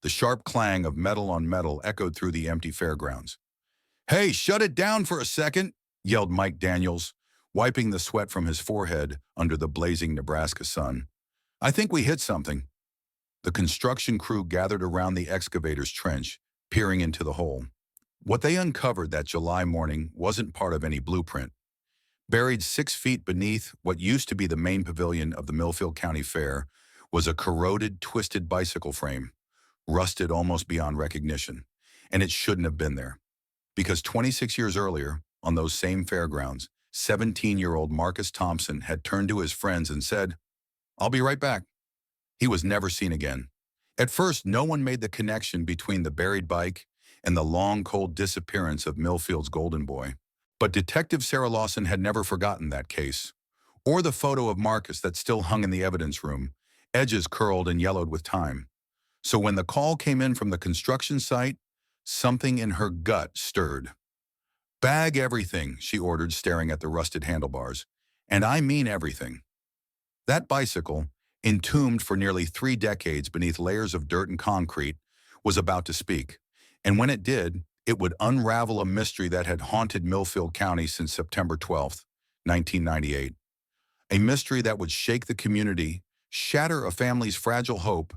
The sharp clang of metal on metal echoed through the empty fairgrounds. "Hey, shut it down for a second!" yelled Mike Daniels, wiping the sweat from his forehead under the blazing Nebraska sun. "I think we hit something." The construction crew gathered around the excavator's trench, peering into the hole. What they uncovered that July morning wasn't part of any blueprint. Buried 6 feet beneath what used to be the main pavilion of the Milfield County Fair was a corroded, twisted bicycle frame, rusted almost beyond recognition. And it shouldn't have been there. Because 26 years earlier, on those same fairgrounds, 17-year-old Marcus Thompson had turned to his friends and said, "I'll be right back." He was never seen again. At first, no one made the connection between the buried bike and the long, cold disappearance of Milfield's golden boy. But Detective Sarah Lawson had never forgotten that case, or the photo of Marcus that still hung in the evidence room, edges curled and yellowed with time. So when the call came in from the construction site, something in her gut stirred. "Bag everything," she ordered, staring at the rusted handlebars. "And I mean everything." That bicycle, entombed for nearly 3 decades beneath layers of dirt and concrete, was about to speak. And when it did, it would unravel a mystery that had haunted Milfield County since September 12, 1998. A mystery that would shake the community, shatter a family's fragile hope,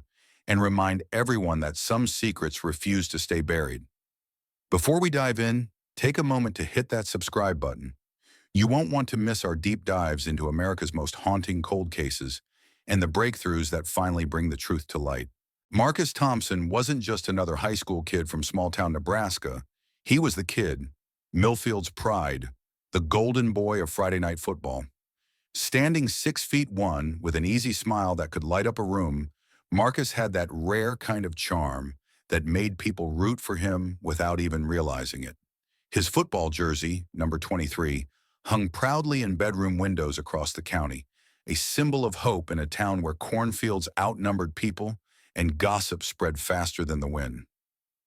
and remind everyone that some secrets refuse to stay buried. Before we dive in, take a moment to hit that subscribe button. You won't want to miss our deep dives into America's most haunting cold cases and the breakthroughs that finally bring the truth to light. Marcus Thompson wasn't just another high school kid from small-town Nebraska. He was the kid, Milfield's pride, the golden boy of Friday night football. Standing 6'1" with an easy smile that could light up a room, Marcus had that rare kind of charm that made people root for him without even realizing it. His football jersey, number 23, hung proudly in bedroom windows across the county, a symbol of hope in a town where cornfields outnumbered people and gossip spread faster than the wind.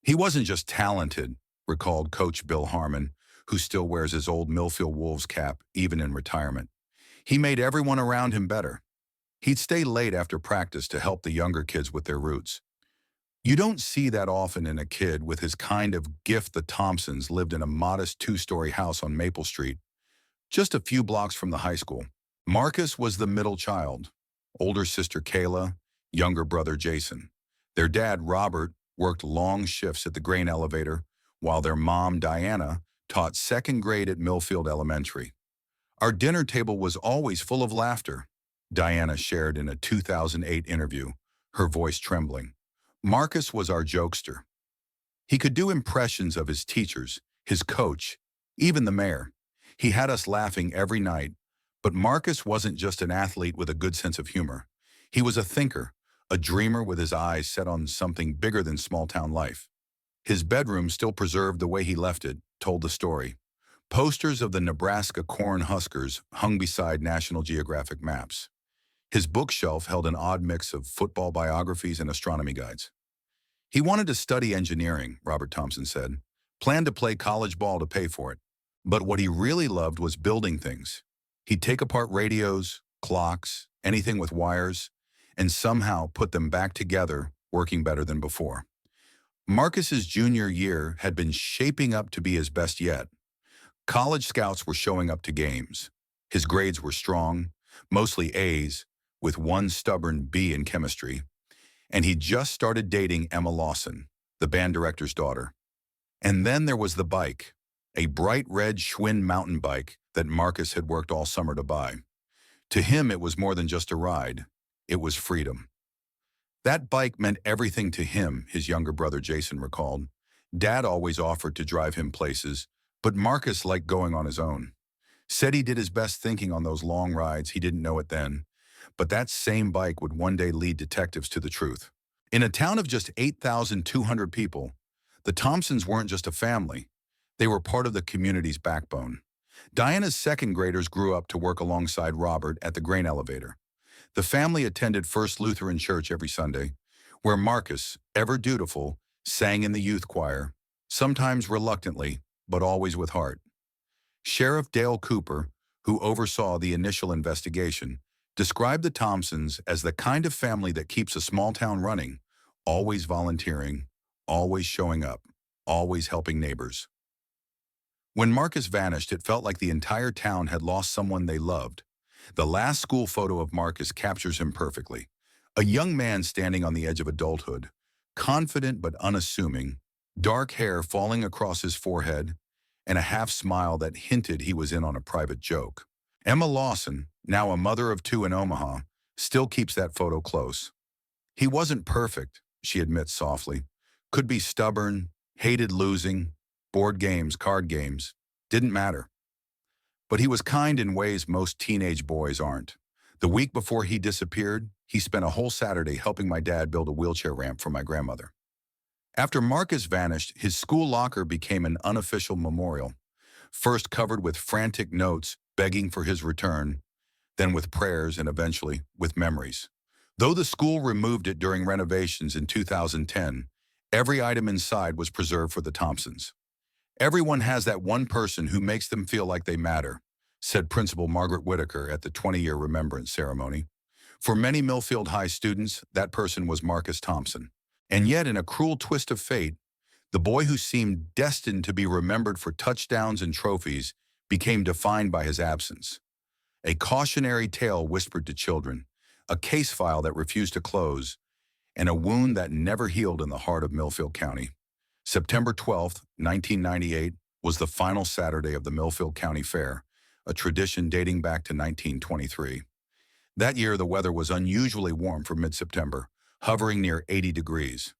He wasn't just talented, recalled Coach Bill Harmon, who still wears his old Milfield Wolves cap even in retirement. He made everyone around him better. He'd stay late after practice to help the younger kids with their roots. You don't see that often in a kid with his kind of gift. The Thompsons lived in a modest 2-story house on Maple Street, just a few blocks from the high school. Marcus was the middle child, older sister Kayla, younger brother Jason. Their dad, Robert, worked long shifts at the grain elevator, while their mom, Diana, taught 2nd grade at Milfield Elementary. "Our dinner table was always full of laughter," Diana shared in a 2008 interview, her voice trembling. "Marcus was our jokester. He could do impressions of his teachers, his coach, even the mayor. He had us laughing every night. But Marcus wasn't just an athlete with a good sense of humor. He was a thinker, a dreamer with his eyes set on something bigger than small-town life. His bedroom, still preserved the way he left it, told the story. Posters of the Nebraska Corn Huskers hung beside National Geographic maps. His bookshelf held an odd mix of football biographies and astronomy guides. He wanted to study engineering, Robert Thompson said, planned to play college ball to pay for it. But what he really loved was building things. He'd take apart radios, clocks, anything with wires, and somehow put them back together, working better than before. Marcus's junior year had been shaping up to be his best yet. College scouts were showing up to games. His grades were strong, mostly A's, with one stubborn B in chemistry. And he just started dating Emma Lawson, the band director's daughter. And then there was the bike, a bright red Schwinn mountain bike that Marcus had worked all summer to buy. To him, it was more than just a ride. It was freedom. That bike meant everything to him, his younger brother Jason recalled. Dad always offered to drive him places, but Marcus liked going on his own. Said he did his best thinking on those long rides. He didn't know it then. But that same bike would one day lead detectives to the truth. In a town of just 8,200 people, the Thompsons weren't just a family. They were part of the community's backbone. Diana's 2nd graders grew up to work alongside Robert at the grain elevator. The family attended First Lutheran Church every Sunday, where Marcus, ever dutiful, sang in the youth choir, sometimes reluctantly, but always with heart. Sheriff Dale Cooper, who oversaw the initial investigation, described the Thompsons as the kind of family that keeps a small town running always volunteering, always showing up, always helping neighbors. When Marcus vanished, it felt like the entire town had lost someone they loved. The last school photo of Marcus captures him perfectly. A young man standing on the edge of adulthood, confident but unassuming, dark hair falling across his forehead, and a half smile that hinted he was in on a private joke. Emma Lawson, now a mother of two in Omaha, still keeps that photo close. He wasn't perfect, she admits softly. Could be stubborn, hated losing, board games, card games. Didn't matter. But he was kind in ways most teenage boys aren't. The week before he disappeared, he spent a whole Saturday helping my dad build a wheelchair ramp for my grandmother. After Marcus vanished, his school locker became an unofficial memorial, first covered with frantic notes begging for his return, then with prayers and eventually with memories. Though the school removed it during renovations in 2010, every item inside was preserved for the Thompsons. Everyone has that one person who makes them feel like they matter, said Principal Margaret Whitaker at the 20-year remembrance ceremony. For many Milfield High students, that person was Marcus Thompson. And yet, in a cruel twist of fate, the boy who seemed destined to be remembered for touchdowns and trophies became defined by his absence. A cautionary tale whispered to children, a case file that refused to close, and a wound that never healed in the heart of Milfield County. September 12, 1998, was the final Saturday of the Milfield County Fair, a tradition dating back to 1923. That year, the weather was unusually warm for mid-September, hovering near 80 degrees.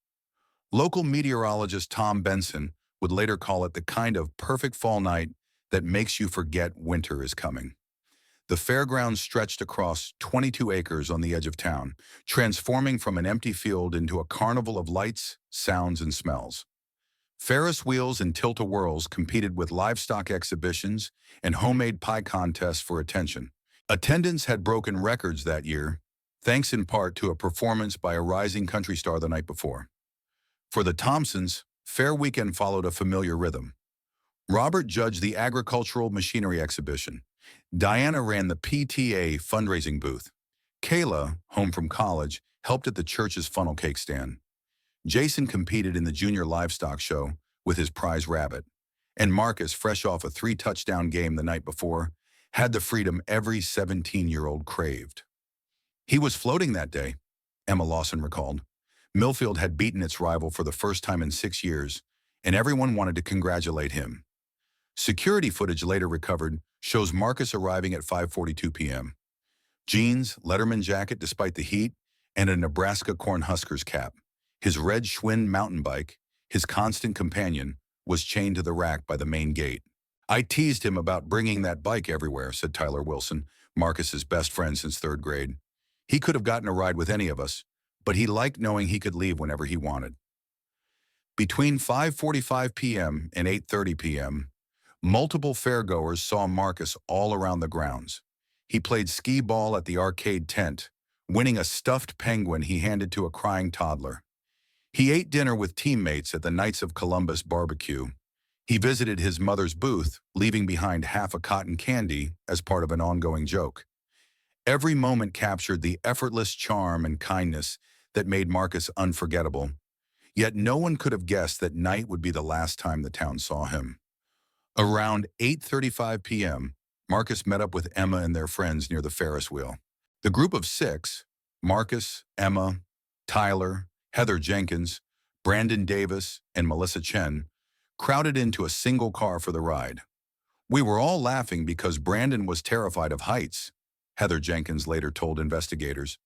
Local meteorologist Tom Benson would later call it the kind of perfect fall night that makes you forget winter is coming. The fairgrounds stretched across 22 acres on the edge of town, transforming from an empty field into a carnival of lights, sounds, and smells. Ferris wheels and tilt-a-whirls competed with livestock exhibitions and homemade pie contests for attention. Attendance had broken records that year, thanks in part to a performance by a rising country star the night before. For the Thompsons, Fair Weekend followed a familiar rhythm. Robert judged the agricultural machinery exhibition. Diana ran the PTA fundraising booth. Kayla, home from college, helped at the church's funnel cake stand. Jason competed in the junior livestock show with his prize rabbit. And Marcus, fresh off a 3-touchdown game the night before, had the freedom every 17-year-old craved. He was floating that day, Emma Lawson recalled. Milfield had beaten its rival for the first time in 6 years, and everyone wanted to congratulate him. Security footage later recovered shows Marcus arriving at 5:42 p.m. Jeans, Letterman jacket despite the heat, and a Nebraska Cornhuskers cap. His red Schwinn mountain bike, his constant companion, was chained to the rack by the main gate. I teased him about bringing that bike everywhere, said Tyler Wilson, Marcus's best friend since 3rd grade. He could have gotten a ride with any of us, but he liked knowing he could leave whenever he wanted. Between 5:45 p.m. and 8:30 p.m., multiple fairgoers saw Marcus all around the grounds. He played skee ball at the arcade tent, winning a stuffed penguin he handed to a crying toddler. He ate dinner with teammates at the Knights of Columbus barbecue. He visited his mother's booth, leaving behind half a cotton candy as part of an ongoing joke. Every moment captured the effortless charm and kindness that made Marcus unforgettable. Yet no one could have guessed that night would be the last time the town saw him. Around 8:35 p.m., Marcus met up with Emma and their friends near the Ferris wheel. The group of 6, Marcus, Emma, Tyler, Heather Jenkins, Brandon Davis, and Melissa Chen, crowded into a single car for the ride. We were all laughing because Brandon was terrified of heights, Heather Jenkins later told investigators.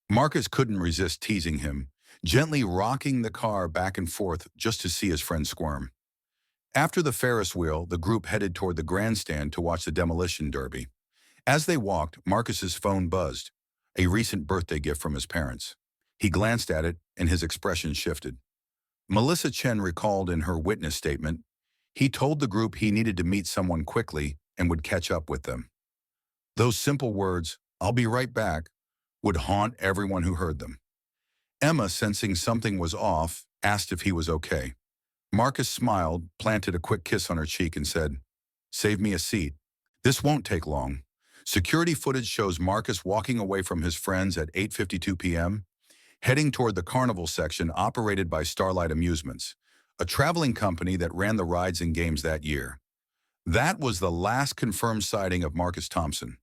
Marcus couldn't resist teasing him, gently rocking the car back and forth just to see his friend squirm. After the Ferris wheel, the group headed toward the grandstand to watch the demolition derby. As they walked, Marcus's phone buzzed, a recent birthday gift from his parents. He glanced at it, and his expression shifted. Melissa Chen recalled in her witness statement, he told the group he needed to meet someone quickly and would catch up with them. Those simple words, "I'll be right back," would haunt everyone who heard them. Emma, sensing something was off, asked if he was okay. Marcus smiled, planted a quick kiss on her cheek, and said, "Save me a seat. This won't take long." Security footage shows Marcus walking away from his friends at 8:52 p.m. heading toward the carnival section operated by Starlight Amusements, a traveling company that ran the rides and games that year. That was the last confirmed sighting of Marcus Thompson.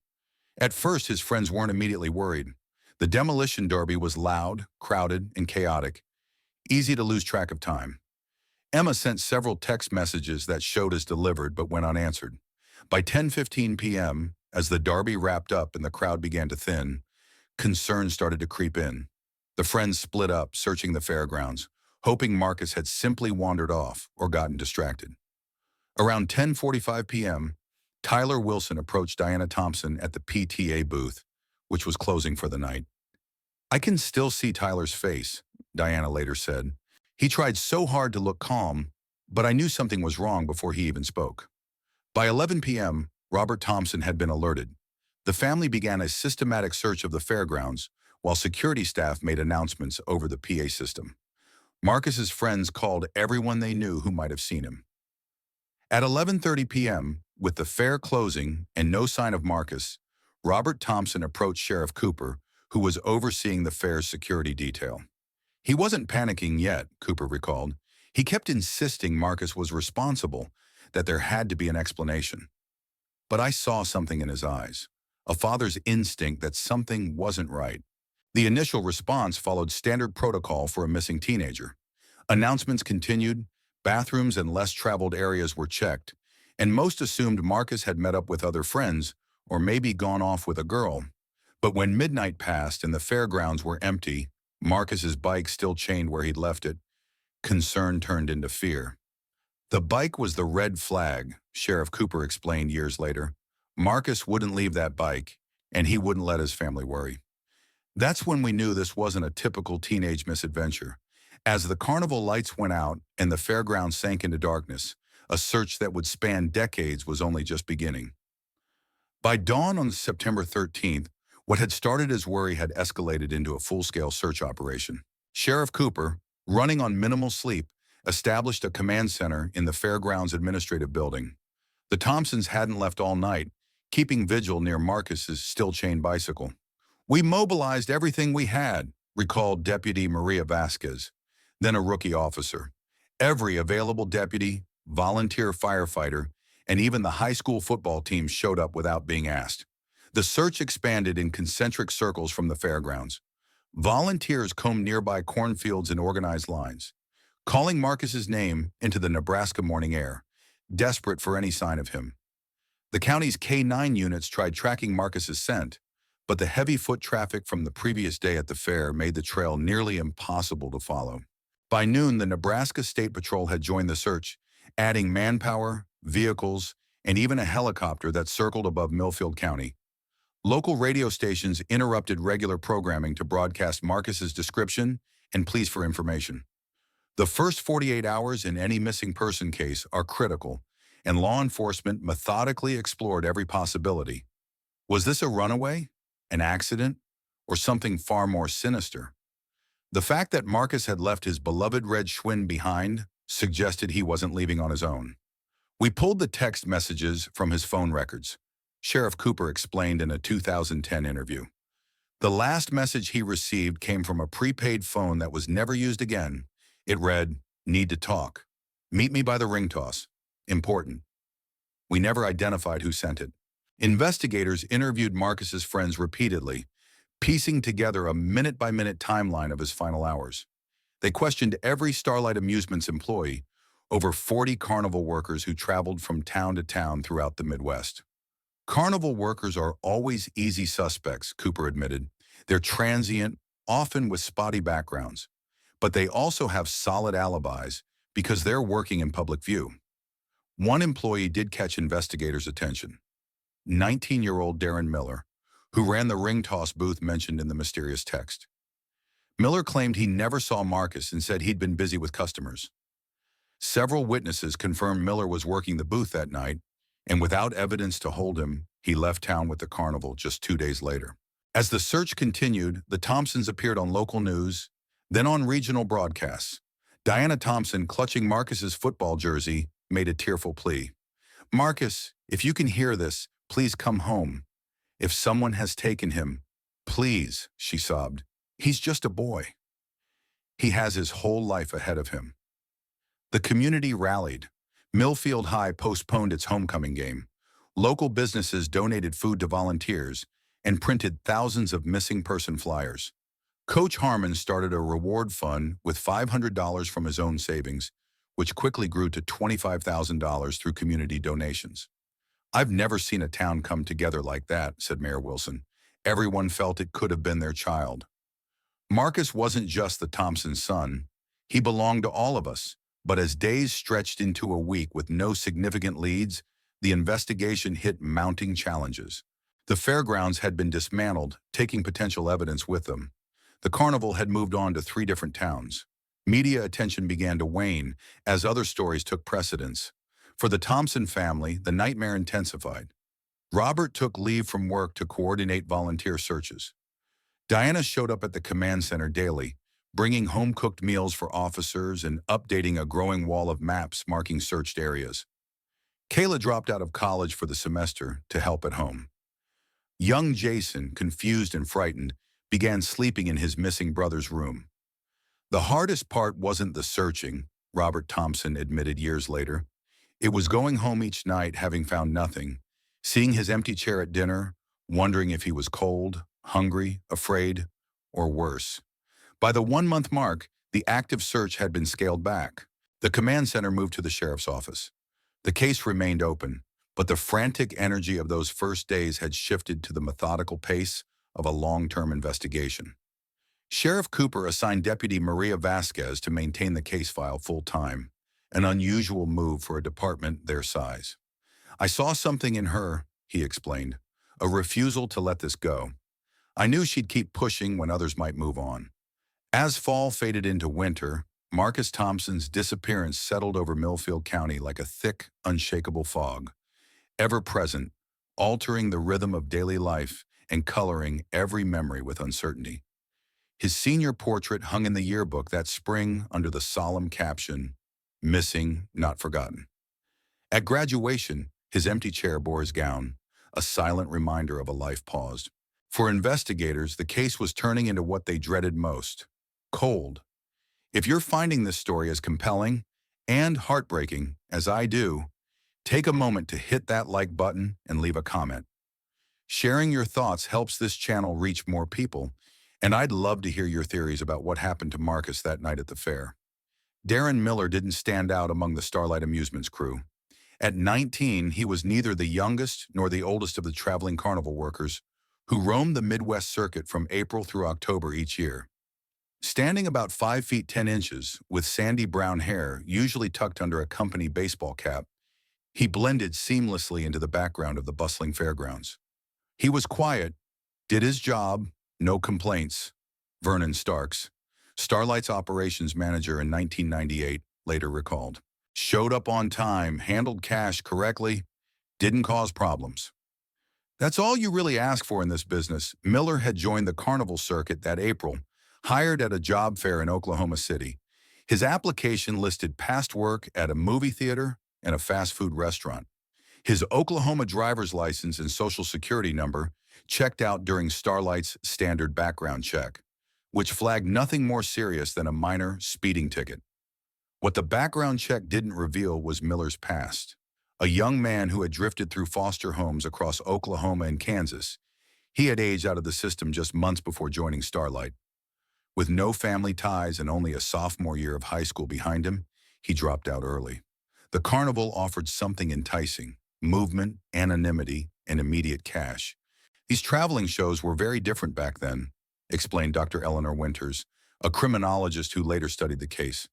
At first, his friends weren't immediately worried. The demolition derby was loud, crowded, and chaotic, easy to lose track of time. Emma sent several text messages that showed as delivered but went unanswered. By 10:15 p.m., as the derby wrapped up and the crowd began to thin, concern started to creep in. The friends split up, searching the fairgrounds, hoping Marcus had simply wandered off or gotten distracted. Around 10:45 p.m., Tyler Wilson approached Diana Thompson at the PTA booth, which was closing for the night. "I can still see Tyler's face," Diana later said. "He tried so hard to look calm, but I knew something was wrong before he even spoke." By 11 p.m., Robert Thompson had been alerted. The family began a systematic search of the fairgrounds, while security staff made announcements over the PA system. Marcus's friends called everyone they knew who might have seen him. At 11:30 p.m., with the fair closing and no sign of Marcus, Robert Thompson approached Sheriff Cooper, who was overseeing the fair's security detail. He wasn't panicking yet, Cooper recalled. He kept insisting Marcus was responsible, that there had to be an explanation. But I saw something in his eyes, a father's instinct that something wasn't right. The initial response followed standard protocol for a missing teenager. Announcements continued, bathrooms and less traveled areas were checked, and most assumed Marcus had met up with other friends or maybe gone off with a girl. But when midnight passed and the fairgrounds were empty, Marcus's bike still chained where he'd left it, concern turned into fear. The bike was the red flag, Sheriff Cooper explained years later. Marcus wouldn't leave that bike, and he wouldn't let his family worry. That's when we knew this wasn't a typical teenage misadventure. As the carnival lights went out and the fairgrounds sank into darkness, a search that would span decades was only just beginning. By dawn on September 13th, what had started as worry had escalated into a full-scale search operation. Sheriff Cooper, running on minimal sleep, established a command center in the fairgrounds administrative building. The Thompsons hadn't left all night, keeping vigil near Marcus's still-chained bicycle. "We mobilized everything we had," recalled Deputy Maria Vasquez, then a rookie officer. Every available deputy, volunteer firefighter, and even the high school football team showed up without being asked. The search expanded in concentric circles from the fairgrounds. Volunteers combed nearby cornfields in organized lines, calling Marcus's name into the Nebraska morning air, desperate for any sign of him. The county's K-9 units tried tracking Marcus's scent, but the heavy foot traffic from the previous day at the fair made the trail nearly impossible to follow. By noon, the Nebraska State Patrol had joined the search, adding manpower, vehicles, and even a helicopter that circled above Milfield County. Local radio stations interrupted regular programming to broadcast Marcus's description and pleas for information. The first 48 hours in any missing person case are critical, and law enforcement methodically explored every possibility. Was this a runaway, an accident, or something far more sinister? The fact that Marcus had left his beloved red Schwinn behind suggested he wasn't leaving on his own. "We pulled the text messages from his phone records," Sheriff Cooper explained in a 2010 interview. The last message he received came from a prepaid phone that was never used again. It read, "Need to talk. Meet me by the ring toss. Important." We never identified who sent it. Investigators interviewed Marcus's friends repeatedly, piecing together a minute-by-minute timeline of his final hours. They questioned every Starlight Amusements employee, over 40 carnival workers who traveled from town to town throughout the Midwest. Carnival workers are always easy suspects, Cooper admitted. They're transient, often with spotty backgrounds, but they also have solid alibis because they're working in public view. One employee did catch investigators' attention. 19-year-old Darren Miller, who ran the ring toss booth mentioned in the mysterious text. Miller claimed he never saw Marcus and said he'd been busy with customers. Several witnesses confirmed Miller was working the booth that night, and without evidence to hold him, he left town with the carnival just 2 days later. As the search continued, the Thompsons appeared on local news, then on regional broadcasts. Diana Thompson, clutching Marcus's football jersey, made a tearful plea. "Marcus, if you can hear this, please come home. If someone has taken him, please," she sobbed. "He's just a boy." He has his whole life ahead of him. The community rallied. Milfield High postponed its homecoming game. Local businesses donated food to volunteers and printed thousands of missing person flyers. Coach Harmon started a reward fund with $500 from his own savings, which quickly grew to $25,000 through community donations. "I've never seen a town come together like that," said Mayor Wilson. "Everyone felt it could have been their child." Marcus wasn't just the Thompson's son. He belonged to all of us. But as days stretched into a week with no significant leads, the investigation hit mounting challenges. The fairgrounds had been dismantled, taking potential evidence with them. The carnival had moved on to 3 different towns. Media attention began to wane as other stories took precedence. For the Thompson family, the nightmare intensified. Robert took leave from work to coordinate volunteer searches. Diana showed up at the command center daily, bringing home-cooked meals for officers and updating a growing wall of maps marking searched areas. Kayla dropped out of college for the semester to help at home. Young Jason, confused and frightened, began sleeping in his missing brother's room. "The hardest part wasn't the searching," Robert Thompson admitted years later. "It was going home each night having found nothing, seeing his empty chair at dinner, wondering if he was cold, hungry, afraid, or worse." By the 1-month mark, the active search had been scaled back. The command center moved to the sheriff's office. The case remained open, but the frantic energy of those first days had shifted to the methodical pace of a long-term investigation. Sheriff Cooper assigned Deputy Maria Vasquez to maintain the case file full-time, an unusual move for a department their size. "I saw something in her," he explained, "a refusal to let this go. I knew she'd keep pushing when others might move on." As fall faded into winter, Marcus Thompson's disappearance settled over Milfield County like a thick, unshakable fog, ever present, altering the rhythm of daily life and coloring every memory with uncertainty. His senior portrait hung in the yearbook that spring under the solemn caption, "Missing, Not Forgotten." At graduation, his empty chair bore his gown, a silent reminder of a life paused. For investigators, the case was turning into what they dreaded most: cold. If you're finding this story as compelling and heartbreaking as I do, take a moment to hit that like button and leave a comment. Sharing your thoughts helps this channel reach more people, and I'd love to hear your theories about what happened to Marcus that night at the fair. Darren Miller didn't stand out among the Starlight Amusements crew. At 19, he was neither the youngest nor the oldest of the traveling carnival workers who roamed the Midwest circuit from April through October each year. Standing about 5 feet 10 inches, with sandy brown hair usually tucked under a company baseball cap, he blended seamlessly into the background of the bustling fairgrounds. He was quiet, did his job, no complaints. Vernon Starks, Starlight's operations manager in 1998, later recalled. Showed up on time, handled cash correctly, didn't cause problems. That's all you really ask for in this business. Miller had joined the carnival circuit that April, hired at a job fair in Oklahoma City. His application listed past work at a movie theater and a fast food restaurant. His Oklahoma driver's license and social security number checked out during Starlight's standard background check, which flagged nothing more serious than a minor speeding ticket. What the background check didn't reveal was Miller's past. A young man who had drifted through foster homes across Oklahoma and Kansas. He had aged out of the system just months before joining Starlight. With no family ties and only a sophomore year of high school behind him, he dropped out early. The carnival offered something enticing: movement, anonymity, and immediate cash. These traveling shows were very different back then, explained Dr. Eleanor Winters, a criminologist who later studied the case.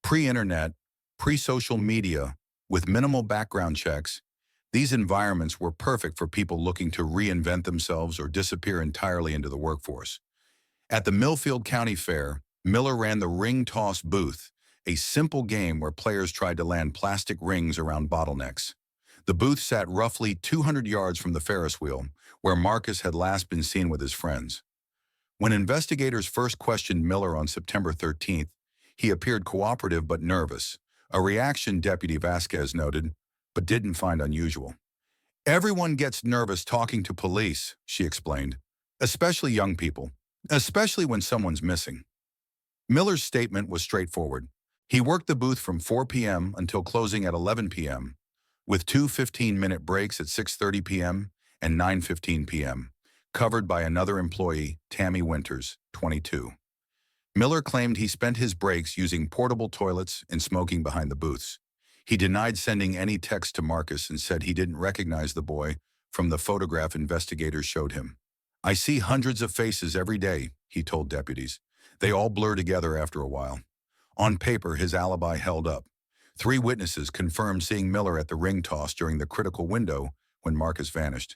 Pre-internet, pre-social media, with minimal background checks, these environments were perfect for people looking to reinvent themselves or disappear entirely into the workforce. At the Milfield County Fair, Miller ran the ring toss booth, a simple game where players tried to land plastic rings around bottlenecks. The booth sat roughly 200 yards from the Ferris wheel, where Marcus had last been seen with his friends. When investigators first questioned Miller on September 13th, he appeared cooperative but nervous, a reaction Deputy Vasquez noted, but didn't find unusual. "Everyone gets nervous talking to police," she explained, "especially young people, especially when someone's missing." Miller's statement was straightforward. He worked the booth from 4 p.m. until closing at 11 p.m., with two 15-minute breaks at 6:30 p.m. and 9:15 p.m., covered by another employee, Tammy Winters, 22. Miller claimed he spent his breaks using portable toilets and smoking behind the booths. He denied sending any text to Marcus and said he didn't recognize the boy from the photograph investigators showed him. "I see hundreds of faces every day," he told deputies. "They all blur together after a while." On paper, his alibi held up. 3 witnesses confirmed seeing Miller at the ring toss during the critical window when Marcus vanished.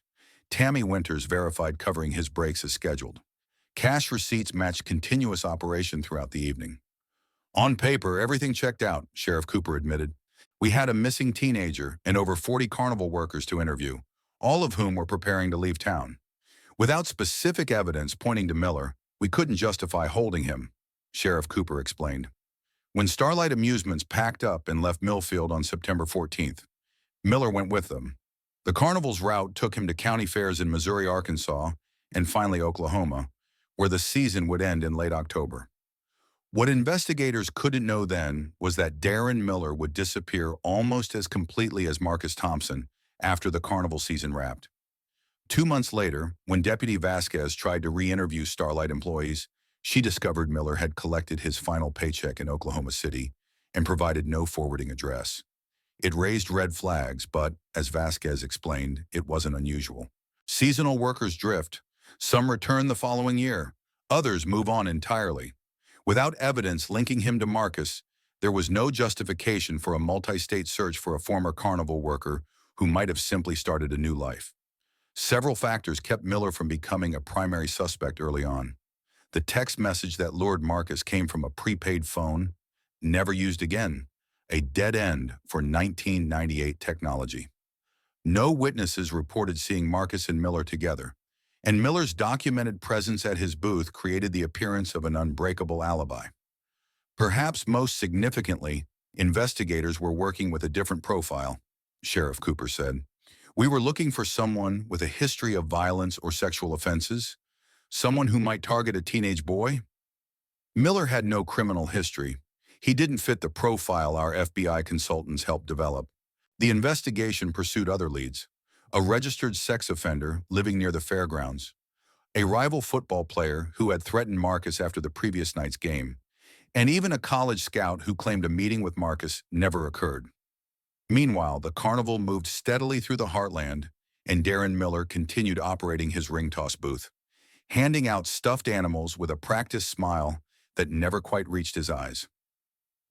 Tammy Winters verified covering his breaks as scheduled. Cash receipts matched continuous operation throughout the evening. "On paper, everything checked out," Sheriff Cooper admitted. "We had a missing teenager and over 40 carnival workers to interview, all of whom were preparing to leave town. Without specific evidence pointing to Miller, we couldn't justify holding him," Sheriff Cooper explained. When Starlight Amusements packed up and left Milfield on September 14th, Miller went with them. The carnival's route took him to county fairs in Missouri, Arkansas, and finally Oklahoma, where the season would end in late October. What investigators couldn't know then was that Darren Miller would disappear almost as completely as Marcus Thompson after the carnival season wrapped. 2 months later, when Deputy Vasquez tried to re-interview Starlight employees, she discovered Miller had collected his final paycheck in Oklahoma City and provided no forwarding address. It raised red flags, but, as Vasquez explained, it wasn't unusual. Seasonal workers drift. Some return the following year. Others move on entirely. Without evidence linking him to Marcus, there was no justification for a multi-state search for a former carnival worker who might have simply started a new life. Several factors kept Miller from becoming a primary suspect early on. The text message that lured Marcus came from a prepaid phone, never used again, a dead end for 1998 technology. No witnesses reported seeing Marcus and Miller together, and Miller's documented presence at his booth created the appearance of an unbreakable alibi. Perhaps most significantly, investigators were working with a different profile, Sheriff Cooper said. "We were looking for someone with a history of violence or sexual offenses, someone who might target a teenage boy." Miller had no criminal history. He didn't fit the profile our FBI consultants helped develop. The investigation pursued other leads: a registered sex offender living near the fairgrounds, a rival football player who had threatened Marcus after the previous night's game, and even a college scout who claimed a meeting with Marcus never occurred. Meanwhile, the carnival moved steadily through the heartland, and Darren Miller continued operating his ring toss booth, handing out stuffed animals with a practiced smile that never quite reached his eyes.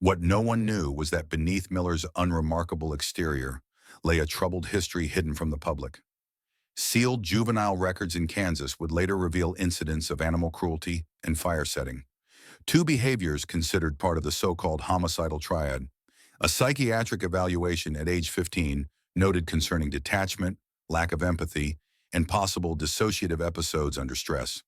What no one knew was that beneath Miller's unremarkable exterior lay a troubled history hidden from the public. Sealed juvenile records in Kansas would later reveal incidents of animal cruelty and fire setting, 2 behaviors considered part of the so-called homicidal triad. A psychiatric evaluation at age 15 noted concerning detachment, lack of empathy, and possible dissociative episodes under stress.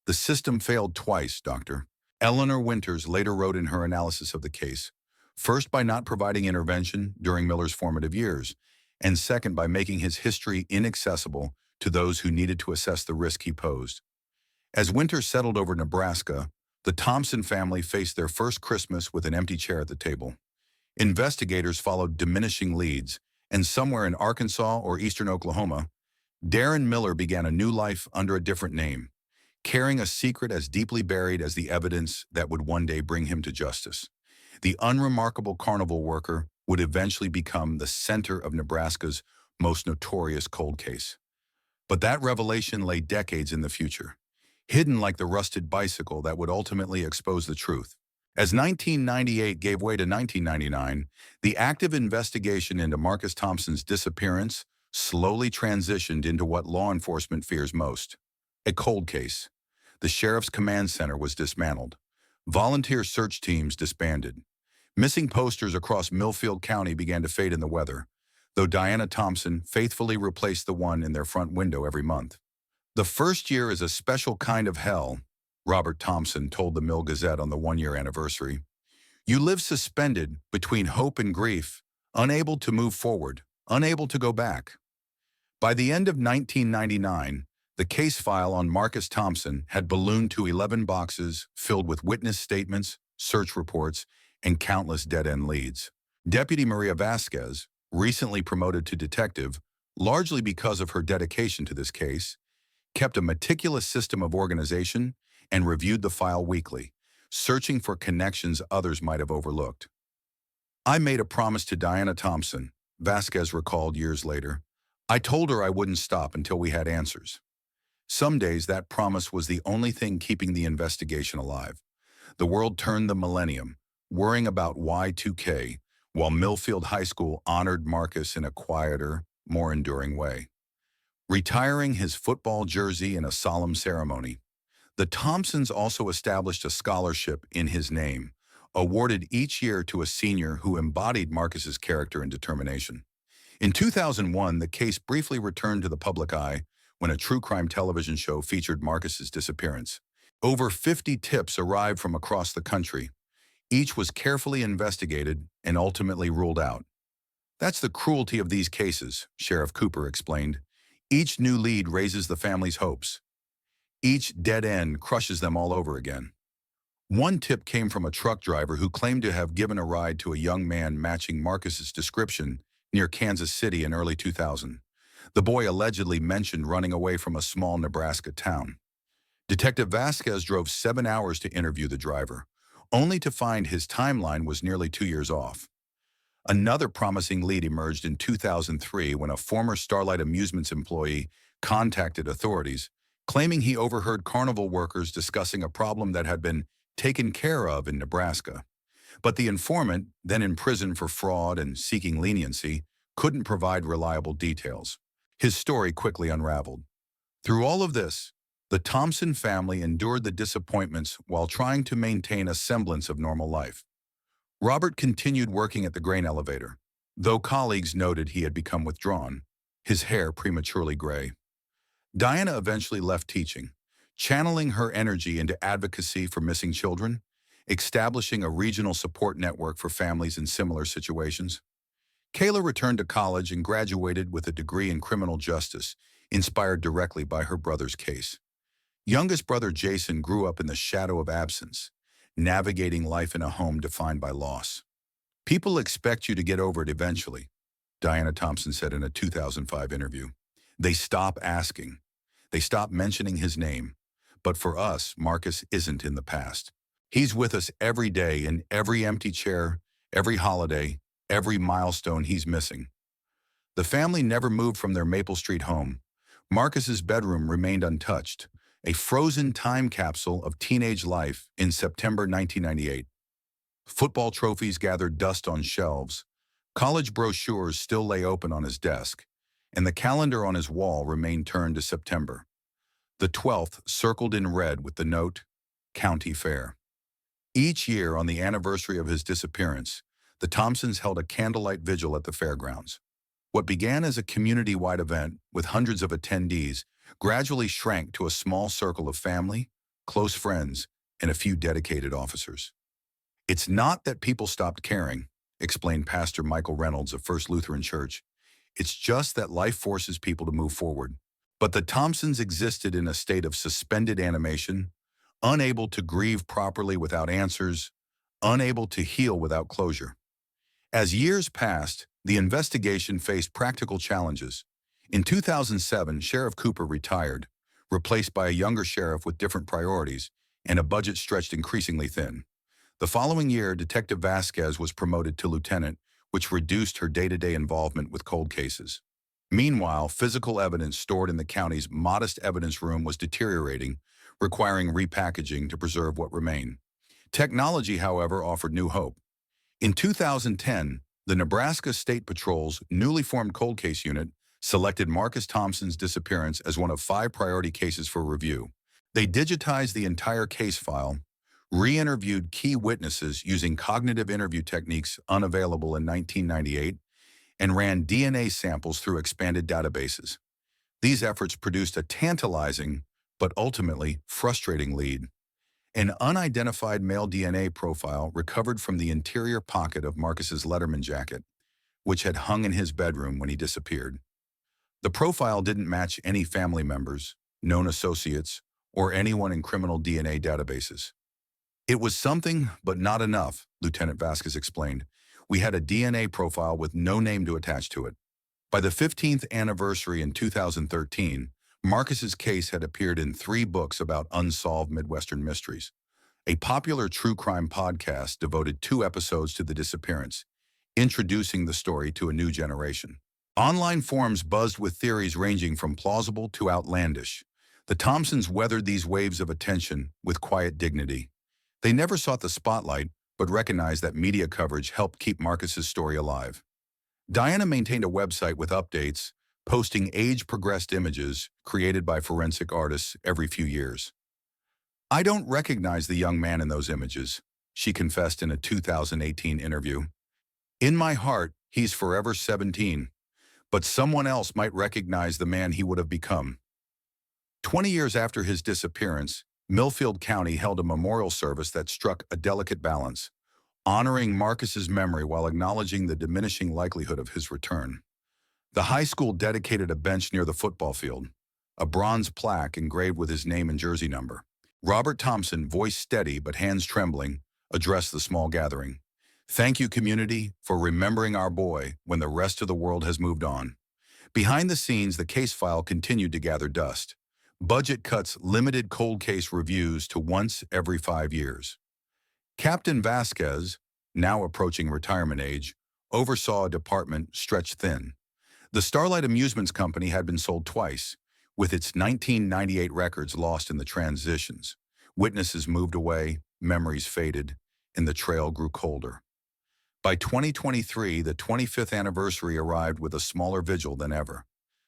"The system failed twice, Doctor," Eleanor Winters later wrote in her analysis of the case, first by not providing intervention during Miller's formative years, and second by making his history inaccessible to those who needed to assess the risk he posed. As winter settled over Nebraska, the Thompson family faced their first Christmas with an empty chair at the table. Investigators followed diminishing leads, and somewhere in Arkansas or eastern Oklahoma, Darren Miller began a new life under a different name, carrying a secret as deeply buried as the evidence that would one day bring him to justice. The unremarkable carnival worker would eventually become the center of Nebraska's most notorious cold case. But that revelation lay decades in the future, hidden like the rusted bicycle that would ultimately expose the truth. As 1998 gave way to 1999, the active investigation into Marcus Thompson's disappearance slowly transitioned into what law enforcement fears most: a cold case. The sheriff's command center was dismantled. Volunteer search teams disbanded. Missing posters across Milfield County began to fade in the weather, though Diana Thompson faithfully replaced the one in their front window every month. "The first year is a special kind of hell," Robert Thompson told the Mill Gazette on the 1-year anniversary. "You live suspended between hope and grief, unable to move forward, unable to go back." By the end of 1999, the case file on Marcus Thompson had ballooned to 11 boxes filled with witness statements, search reports, and countless dead-end leads. Deputy Maria Vasquez, recently promoted to detective, largely because of her dedication to this case, kept a meticulous system of organization and reviewed the file weekly, searching for connections others might have overlooked. "I made a promise to Diana Thompson," Vasquez recalled years later. "I told her I wouldn't stop until we had answers." Some days that promise was the only thing keeping the investigation alive. The world turned the millennium, worrying about Y2K, while Milfield High School honored Marcus in a quieter, more enduring way, retiring his football jersey in a solemn ceremony. The Thompsons also established a scholarship in his name, awarded each year to a senior who embodied Marcus's character and determination. In 2001, the case briefly returned to the public eye when a true crime television show featured Marcus's disappearance. Over 50 tips arrived from across the country. Each was carefully investigated and ultimately ruled out. "That's the cruelty of these cases," Sheriff Cooper explained. "Each new lead raises the family's hopes. Each dead end crushes them all over again." One tip came from a truck driver who claimed to have given a ride to a young man matching Marcus's description near Kansas City in early 2000. The boy allegedly mentioned running away from a small Nebraska town. Detective Vasquez drove 7 hours to interview the driver, only to find his timeline was nearly 2 years off. Another promising lead emerged in 2003 when a former Starlight Amusements employee contacted authorities, claiming he overheard carnival workers discussing a problem that had been taken care of in Nebraska. But the informant, then in prison for fraud and seeking leniency, couldn't provide reliable details. His story quickly unraveled. Through all of this, the Thompson family endured the disappointments while trying to maintain a semblance of normal life. Robert continued working at the grain elevator, though colleagues noted he had become withdrawn, his hair prematurely gray. Diana eventually left teaching, channeling her energy into advocacy for missing children, establishing a regional support network for families in similar situations. Kayla returned to college and graduated with a degree in criminal justice, inspired directly by her brother's case. Youngest brother Jason grew up in the shadow of absence, navigating life in a home defined by loss. "People expect you to get over it eventually," Diana Thompson said in a 2005 interview. "They stop asking. They stop mentioning his name. But for us, Marcus isn't in the past. He's with us every day in every empty chair, every holiday, every milestone he's missing." The family never moved from their Maple Street home. Marcus's bedroom remained untouched, a frozen time capsule of teenage life in September 1998. Football trophies gathered dust on shelves, college brochures still lay open on his desk, and the calendar on his wall remained turned to September. The 12th circled in red with the note, "County Fair." Each year on the anniversary of his disappearance, the Thompsons held a candlelight vigil at the fairgrounds. What began as a community-wide event with hundreds of attendees gradually shrank to a small circle of family, close friends, and a few dedicated officers. "It's not that people stopped caring," explained Pastor Michael Reynolds of First Lutheran Church. "It's just that life forces people to move forward." But the Thompsons existed in a state of suspended animation, unable to grieve properly without answers, unable to heal without closure. As years passed, the investigation faced practical challenges. In 2007, Sheriff Cooper retired, replaced by a younger sheriff with different priorities, and a budget stretched increasingly thin. The following year, Detective Vasquez was promoted to lieutenant, which reduced her day-to-day involvement with cold cases. Meanwhile, physical evidence stored in the county's modest evidence room was deteriorating, requiring repackaging to preserve what remained. Technology, however, offered new hope. In 2010, the Nebraska State Patrol's newly formed cold case unit selected Marcus Thompson's disappearance as one of 5 priority cases for review. They digitized the entire case file, re-interviewed key witnesses using cognitive interview techniques unavailable in 1998, and ran DNA samples through expanded databases. These efforts produced a tantalizing, but ultimately frustrating lead. An unidentified male DNA profile recovered from the interior pocket of Marcus's Letterman jacket, which had hung in his bedroom when he disappeared. The profile didn't match any family members, known associates, or anyone in criminal DNA databases. It was something, but not enough, Lieutenant Vasquez explained. We had a DNA profile with no name to attach to it. By the 15th anniversary in 2013, Marcus's case had appeared in 3 books about unsolved Midwestern mysteries. A popular true crime podcast devoted 2 episodes to the disappearance, introducing the story to a new generation. Online forums buzzed with theories ranging from plausible to outlandish. The Thompsons weathered these waves of attention with quiet dignity. They never sought the spotlight, but recognized that media coverage helped keep Marcus's story alive. Diana maintained a website with updates, posting age-progressed images created by forensic artists every few years. "I don't recognize the young man in those images," she confessed in a 2018 interview. "In my heart, he's forever 17, but someone else might recognize the man he would have become." 20 years after his disappearance, Milfield County held a memorial service that struck a delicate balance, honoring Marcus's memory while acknowledging the diminishing likelihood of his return. The high school dedicated a bench near the football field, a bronze plaque engraved with his name and jersey number. Robert Thompson, voice steady but hands trembling, addressed the small gathering. "Thank you, community, for remembering our boy when the rest of the world has moved on." Behind the scenes, the case file continued to gather dust. Budget cuts limited cold case reviews to once every 5 years. Captain Vasquez, now approaching retirement age, oversaw a department stretched thin. The Starlight Amusements Company had been sold twice, with its 1998 records lost in the transitions. Witnesses moved away, memories faded, and the trail grew colder. By 2023, the 25th anniversary arrived with a smaller vigil than ever.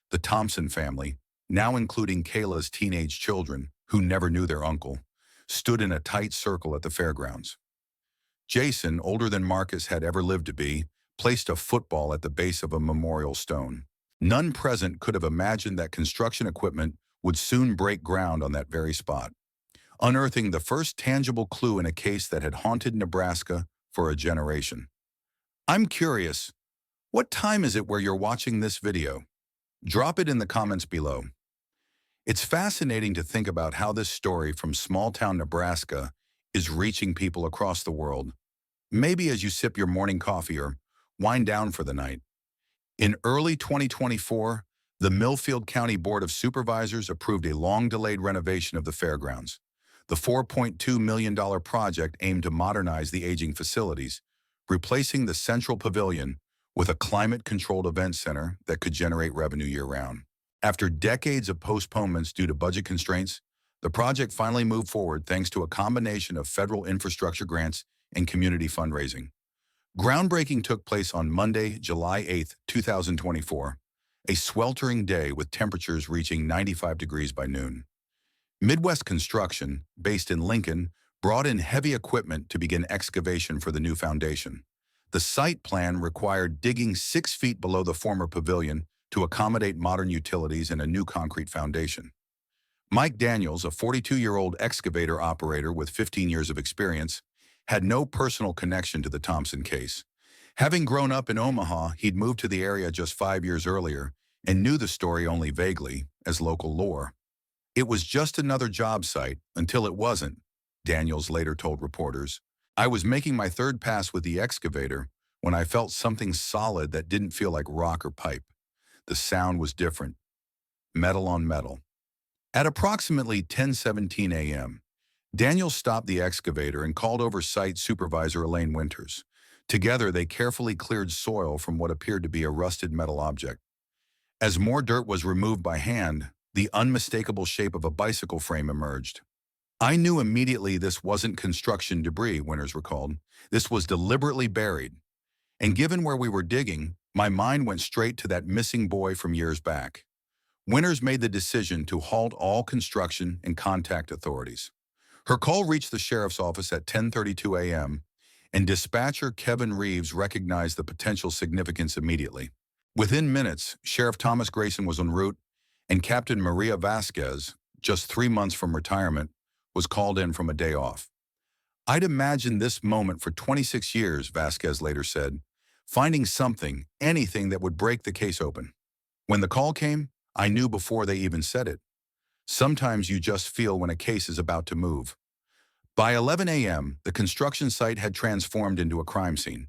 The Thompson family, now including Kayla's teenage children, who never knew their uncle, stood in a tight circle at the fairgrounds. Jason, older than Marcus had ever lived to be, placed a football at the base of a memorial stone. None present could have imagined that construction equipment would soon break ground on that very spot, unearthing the first tangible clue in a case that had haunted Nebraska for a generation. I'm curious, what time is it where you're watching this video? Drop it in the comments below. It's fascinating to think about how this story from small-town Nebraska is reaching people across the world, maybe as you sip your morning coffee or wind down for the night. In early 2024, the Milfield County Board of Supervisors approved a long-delayed renovation of the fairgrounds. The $4.2 million project aimed to modernize the aging facilities, replacing the central pavilion with a climate-controlled event center that could generate revenue year-round. After decades of postponements due to budget constraints, the project finally moved forward thanks to a combination of federal infrastructure grants and community fundraising. Groundbreaking took place on Monday, July 8, 2024, a sweltering day with temperatures reaching 95 degrees by noon. Midwest Construction, based in Lincoln, brought in heavy equipment to begin excavation for the new foundation. The site plan required digging 6 feet below the former pavilion to accommodate modern utilities and a new concrete foundation. Mike Daniels, a 42-year-old excavator operator with 15 years of experience, had no personal connection to the Thompson case. Having grown up in Omaha, he'd moved to the area just 5 years earlier and knew the story only vaguely, as local lore. "It was just another job site until it wasn't," Daniels later told reporters. "I was making my 3rd pass with the excavator when I felt something solid that didn't feel like rock or pipe. The sound was different. Metal on metal." At approximately 10:17 a.m., Daniels stopped the excavator and called over site supervisor Elaine Winters. Together, they carefully cleared soil from what appeared to be a rusted metal object. As more dirt was removed by hand, the unmistakable shape of a bicycle frame emerged. "I knew immediately this wasn't construction debris," Winters recalled. "This was deliberately buried. And given where we were digging, my mind went straight to that missing boy from years back." Winters made the decision to halt all construction and contact authorities. Her call reached the sheriff's office at 10:32 a.m., and dispatcher Kevin Reeves recognized the potential significance immediately. Within minutes, Sheriff Thomas Grayson was en route, and Captain Maria Vasquez, just 3 months from retirement, was called in from a day off. "I'd imagined this moment for 26 years, Vasquez later said, finding something, anything that would break the case open. When the call came, I knew before they even said it. Sometimes you just feel when a case is about to move." By 11 a.m., the construction site had transformed into a crime scene.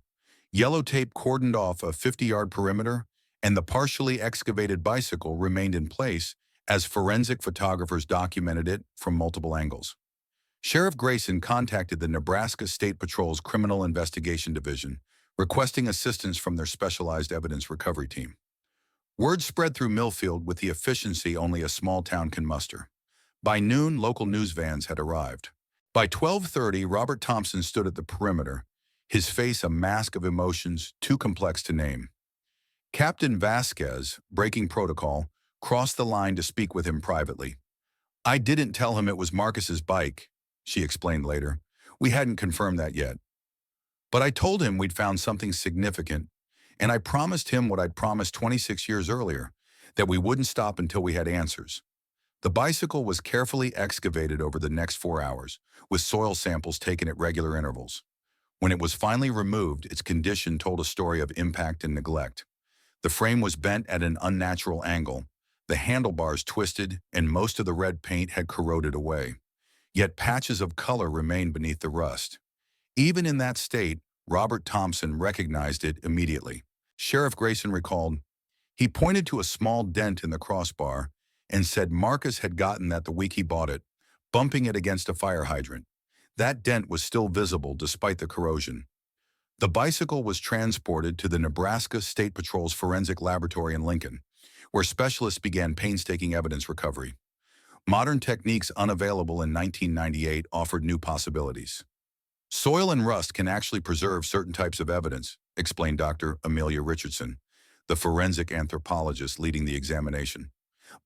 Yellow tape cordoned off a 50-yard perimeter, and the partially excavated bicycle remained in place as forensic photographers documented it from multiple angles. Sheriff Grayson contacted the Nebraska State Patrol's Criminal Investigation Division, requesting assistance from their specialized evidence recovery team. Word spread through Milfield with the efficiency only a small town can muster. By noon, local news vans had arrived. By 12:30, Robert Thompson stood at the perimeter, his face a mask of emotions too complex to name. Captain Vasquez, breaking protocol, crossed the line to speak with him privately. "I didn't tell him it was Marcus's bike," she explained later. "We hadn't confirmed that yet. But I told him we'd found something significant, and I promised him what I'd promised 26 years earlier, that we wouldn't stop until we had answers." The bicycle was carefully excavated over the next 4 hours, with soil samples taken at regular intervals. When it was finally removed, its condition told a story of impact and neglect. The frame was bent at an unnatural angle, the handlebars twisted, and most of the red paint had corroded away. Yet patches of color remained beneath the rust. Even in that state, Robert Thompson recognized it immediately. Sheriff Grayson recalled, "He pointed to a small dent in the crossbar and said Marcus had gotten that the week he bought it, bumping it against a fire hydrant. That dent was still visible despite the corrosion." The bicycle was transported to the Nebraska State Patrol's forensic laboratory in Lincoln, where specialists began painstaking evidence recovery. Modern techniques unavailable in 1998 offered new possibilities. "Soil and rust can actually preserve certain types of evidence," explained Dr. Amelia Richardson, the forensic anthropologist leading the examination.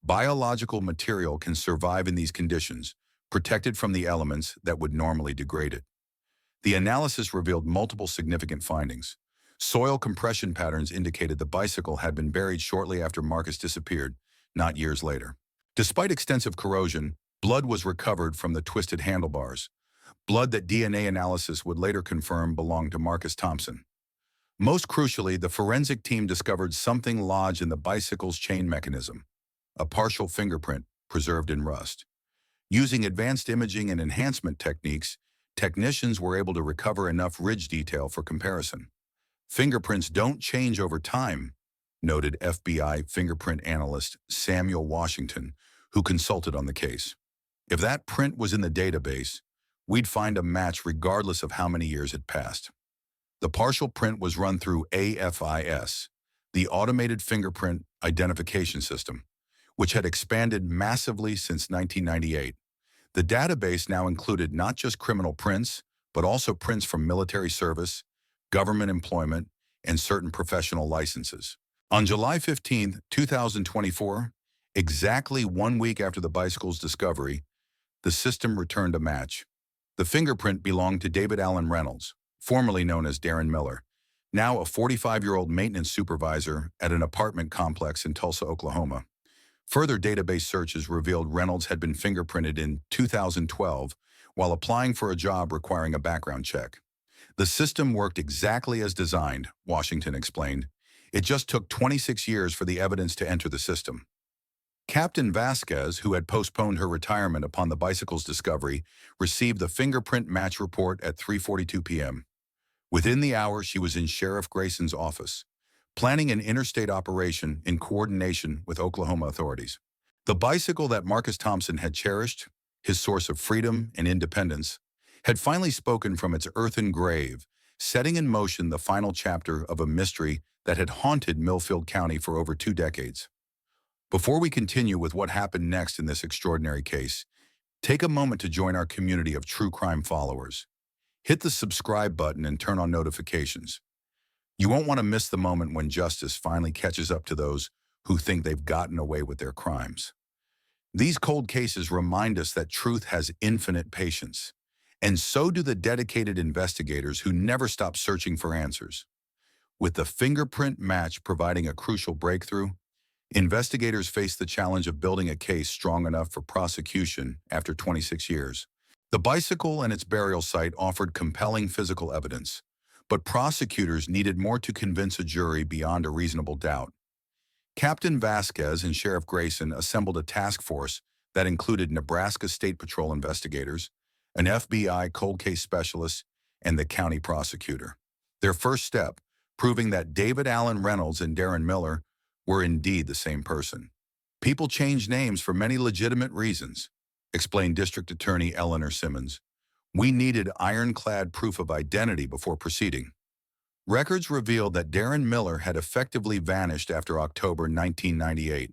"Biological material can survive in these conditions, protected from the elements that would normally degrade it." The analysis revealed multiple significant findings. Soil compression patterns indicated the bicycle had been buried shortly after Marcus disappeared, not years later. Despite extensive corrosion, blood was recovered from the twisted handlebars, blood that DNA analysis would later confirm belonged to Marcus Thompson. Most crucially, the forensic team discovered something lodged in the bicycle's chain mechanism, a partial fingerprint preserved in rust. Using advanced imaging and enhancement techniques, technicians were able to recover enough ridge detail for comparison. "Fingerprints don't change over time," noted FBI fingerprint analyst Samuel Washington, who consulted on the case. "If that print was in the database, we'd find a match regardless of how many years had passed." The partial print was run through AFIS, the Automated Fingerprint Identification System, which had expanded massively since 1998. The database now included not just criminal prints, but also prints from military service, government employment, and certain professional licenses. On July 15, 2024, exactly 1 week after the bicycle's discovery, the system returned a match. The fingerprint belonged to David Allen Reynolds, formerly known as Darren Miller, now a 45-year-old maintenance supervisor at an apartment complex in Tulsa, Oklahoma. Further database searches revealed Reynolds had been fingerprinted in 2012 while applying for a job requiring a background check. "The system worked exactly as designed," Washington explained. "It just took 26 years for the evidence to enter the system." Captain Vasquez, who had postponed her retirement upon the bicycle's discovery, received the fingerprint match report at 3:42 p.m. Within the hour, she was in Sheriff Grayson's office, planning an interstate operation in coordination with Oklahoma authorities. The bicycle that Marcus Thompson had cherished, his source of freedom and independence, had finally spoken from its earthen grave, setting in motion the final chapter of a mystery that had haunted Milfield County for over 2 decades. Before we continue with what happened next in this extraordinary case, take a moment to join our community of true crime followers. Hit the subscribe button and turn on notifications. You won't want to miss the moment when justice finally catches up to those who think they've gotten away with their crimes. These cold cases remind us that truth has infinite patience, and so do the dedicated investigators who never stop searching for answers. With the fingerprint match providing a crucial breakthrough, investigators face the challenge of building a case strong enough for prosecution after 26 years. The bicycle and its burial site offered compelling physical evidence, but prosecutors needed more to convince a jury beyond a reasonable doubt. Captain Vasquez and Sheriff Grayson assembled a task force that included Nebraska State Patrol investigators, an FBI cold case specialist, and the county prosecutor. Their first step, proving that David Allen Reynolds and Darren Miller were indeed the same person. People change names for many legitimate reasons, explained District Attorney Eleanor Simmons. We needed ironclad proof of identity before proceeding. Records revealed that Darren Miller had effectively vanished after October 1998.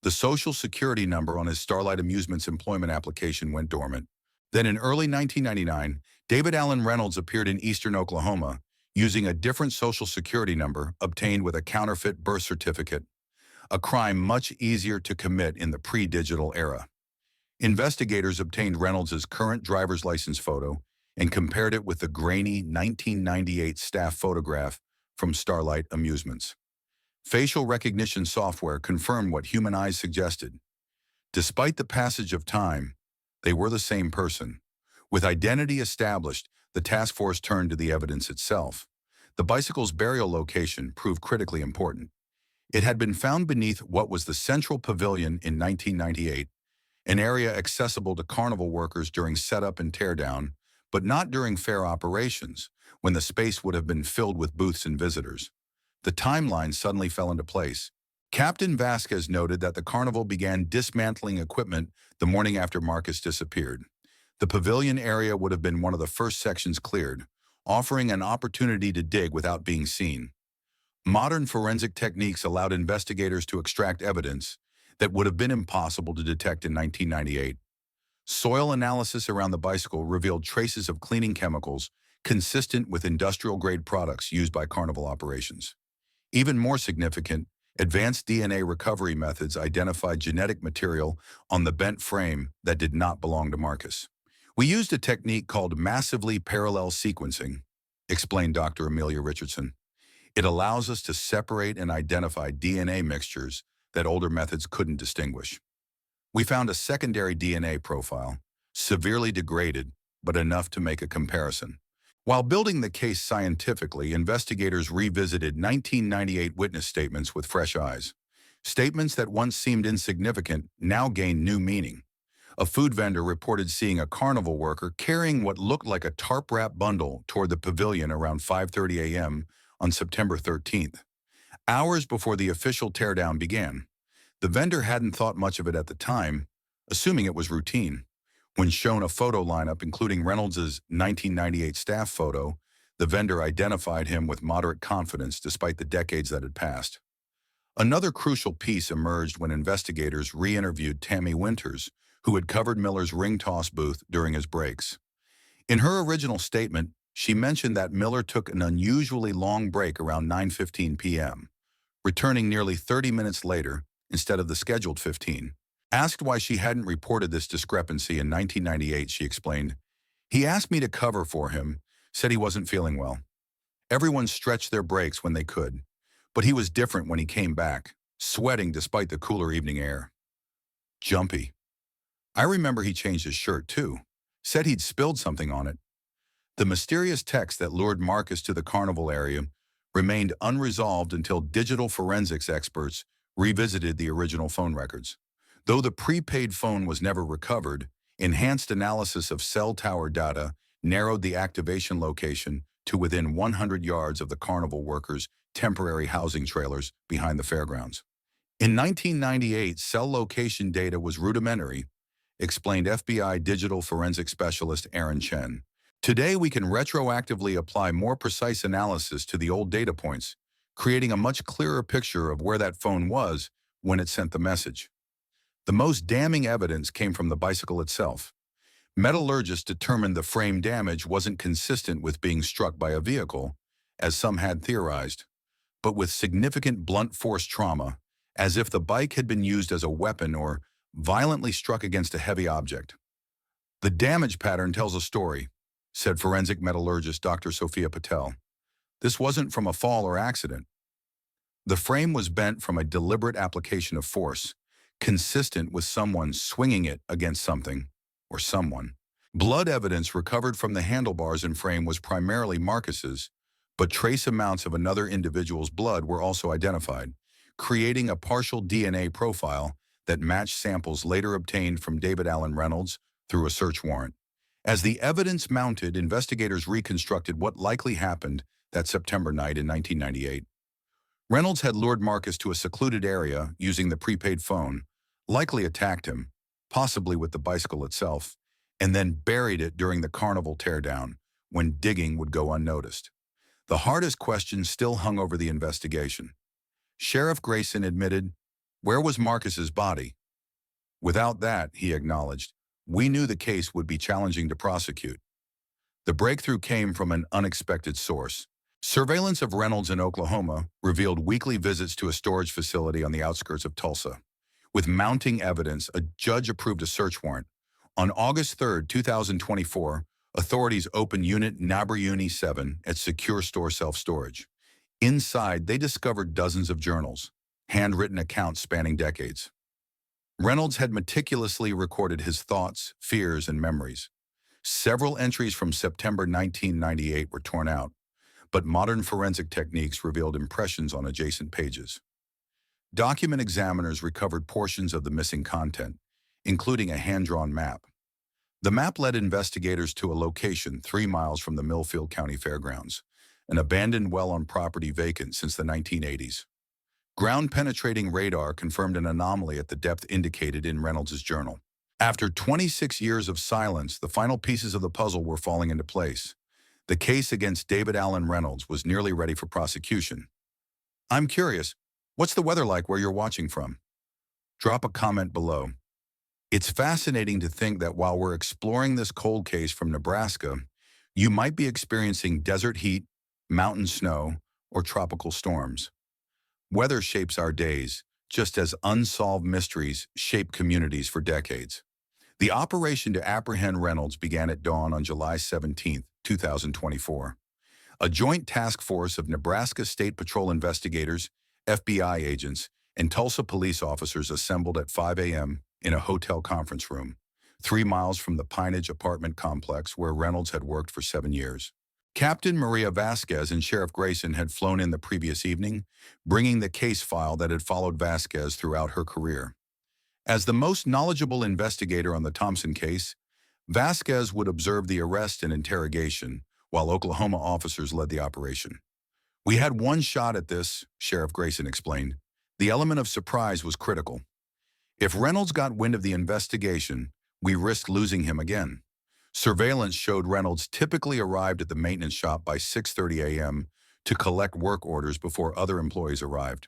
The Social Security number on his Starlight Amusements employment application went dormant. Then in early 1999, David Allen Reynolds appeared in eastern Oklahoma using a different Social Security number obtained with a counterfeit birth certificate, a crime much easier to commit in the pre-digital era. Investigators obtained Reynolds' current driver's license photo and compared it with the grainy 1998 staff photograph from Starlight Amusements. Facial recognition software confirmed what human eyes suggested. Despite the passage of time, they were the same person. With identity established, the task force turned to the evidence itself. The bicycle's burial location proved critically important. It had been found beneath what was the Central Pavilion in 1998, an area accessible to carnival workers during setup and teardown, but not during fair operations, when the space would have been filled with booths and visitors. The timeline suddenly fell into place. Captain Vasquez noted that the carnival began dismantling equipment the morning after Marcus disappeared. The pavilion area would have been one of the first sections cleared, offering an opportunity to dig without being seen. Modern forensic techniques allowed investigators to extract evidence that would have been impossible to detect in 1998. Soil analysis around the bicycle revealed traces of cleaning chemicals consistent with industrial-grade products used by carnival operations. Even more significant, advanced DNA recovery methods identified genetic material on the bent frame that did not belong to Marcus. We used a technique called massively parallel sequencing, explained Dr. Amelia Richardson. It allows us to separate and identify DNA mixtures that older methods couldn't distinguish. We found a secondary DNA profile, severely degraded, but enough to make a comparison. While building the case scientifically, investigators revisited 1998 witness statements with fresh eyes. Statements that once seemed insignificant now gained new meaning. A food vendor reported seeing a carnival worker carrying what looked like a tarp-wrap bundle toward the pavilion around 5:30 a.m. on September 13th, hours before the official teardown began. The vendor hadn't thought much of it at the time, assuming it was routine. When shown a photo lineup including Reynolds' 1998 staff photo, the vendor identified him with moderate confidence despite the decades that had passed. Another crucial piece emerged when investigators re-interviewed Tammy Winters, who had covered Miller's ring toss booth during his breaks. In her original statement, she mentioned that Miller took an unusually long break around 9:15 p.m., returning nearly 30 minutes later instead of the scheduled 15. Asked why she hadn't reported this discrepancy in 1998, she explained, "He asked me to cover for him, said he wasn't feeling well. Everyone stretched their breaks when they could, but he was different when he came back, sweating despite the cooler evening air. Jumpy. I remember he changed his shirt too, said he'd spilled something on it." The mysterious text that lured Marcus to the carnival area remained unresolved until digital forensics experts revisited the original phone records. Though the prepaid phone was never recovered, enhanced analysis of cell tower data narrowed the activation location to within 100 yards of the carnival workers' temporary housing trailers behind the fairgrounds. In 1998, cell location data was rudimentary, explained FBI digital forensic specialist Aaron Chen. Today, we can retroactively apply more precise analysis to the old data points, creating a much clearer picture of where that phone was when it sent the message. The most damning evidence came from the bicycle itself. Metallurgists determined the frame damage wasn't consistent with being struck by a vehicle, as some had theorized, but with significant blunt force trauma, as if the bike had been used as a weapon or violently struck against a heavy object. "The damage pattern tells a story," said forensic metallurgist Dr. Sophia Patel. "This wasn't from a fall or accident. The frame was bent from a deliberate application of force, consistent with someone swinging it against something or someone." Blood evidence recovered from the handlebars and frame was primarily Marcus's, but trace amounts of another individual's blood were also identified, creating a partial DNA profile that matched samples later obtained from David Allen Reynolds through a search warrant. As the evidence mounted, investigators reconstructed what likely happened that September night in 1998. Reynolds had lured Marcus to a secluded area using the prepaid phone, likely attacked him, possibly with the bicycle itself, and then buried it during the carnival teardown, when digging would go unnoticed. The hardest question still hung over the investigation. Sheriff Grayson admitted, "Where was Marcus's body?" Without that, he acknowledged, we knew the case would be challenging to prosecute. The breakthrough came from an unexpected source. Surveillance of Reynolds in Oklahoma revealed weekly visits to a storage facility on the outskirts of Tulsa. With mounting evidence, a judge approved a search warrant. On August 3, 2024, authorities opened Unit Uni 7 at Secure Store Self-Storage. Inside, they discovered dozens of journals, handwritten accounts spanning decades. Reynolds had meticulously recorded his thoughts, fears, and memories. Several entries from September 1998 were torn out, but modern forensic techniques revealed impressions on adjacent pages. Document examiners recovered portions of the missing content, including a hand-drawn map. The map led investigators to a location 3 miles from the Milfield County Fairgrounds, an abandoned well on property vacant since the 1980s. Ground-penetrating radar confirmed an anomaly at the depth indicated in Reynolds' journal. After 26 years of silence, the final pieces of the puzzle were falling into place. The case against David Allen Reynolds was nearly ready for prosecution. I'm curious, what's the weather like where you're watching from? Drop a comment below. It's fascinating to think that while we're exploring this cold case from Nebraska, you might be experiencing desert heat, mountain snow, or tropical storms. Weather shapes our days, just as unsolved mysteries shape communities for decades. The operation to apprehend Reynolds began at dawn on July 17, 2024. A joint task force of Nebraska State Patrol investigators, FBI agents, and Tulsa police officers assembled at 5 a.m. in a hotel conference room, 3 miles from the Pinage apartment complex where Reynolds had worked for 7 years. Captain Maria Vasquez and Sheriff Grayson had flown in the previous evening, bringing the case file that had followed Vasquez throughout her career. As the most knowledgeable investigator on the Thompson case, Vasquez would observe the arrest and interrogation, while Oklahoma officers led the operation. We had one shot at this, Sheriff Grayson explained. The element of surprise was critical. If Reynolds got wind of the investigation, we risked losing him again. Surveillance showed Reynolds typically arrived at the maintenance shop by 6:30 a.m. to collect work orders before other employees arrived.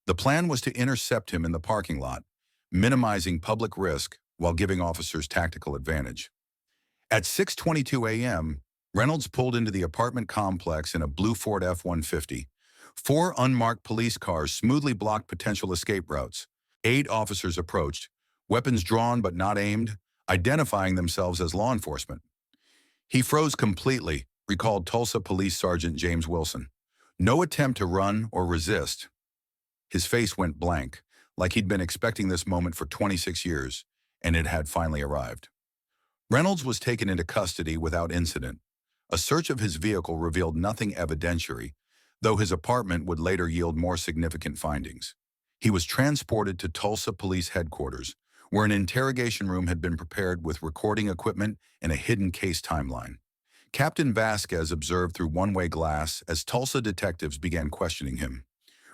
The plan was to intercept him in the parking lot, minimizing public risk while giving officers tactical advantage. At 6:22 a.m., Reynolds pulled into the apartment complex in a blue Ford F-150. 4 unmarked police cars smoothly blocked potential escape routes. 8 officers approached, weapons drawn but not aimed, identifying themselves as law enforcement. He froze completely, recalled Tulsa Police Sergeant James Wilson. No attempt to run or resist. His face went blank, like he'd been expecting this moment for 26 years, and it had finally arrived. Reynolds was taken into custody without incident. A search of his vehicle revealed nothing evidentiary, though his apartment would later yield more significant findings. He was transported to Tulsa Police Headquarters, where an interrogation room had been prepared with recording equipment and a hidden case timeline. Captain Vasquez observed through one-way glass as Tulsa detectives began questioning him.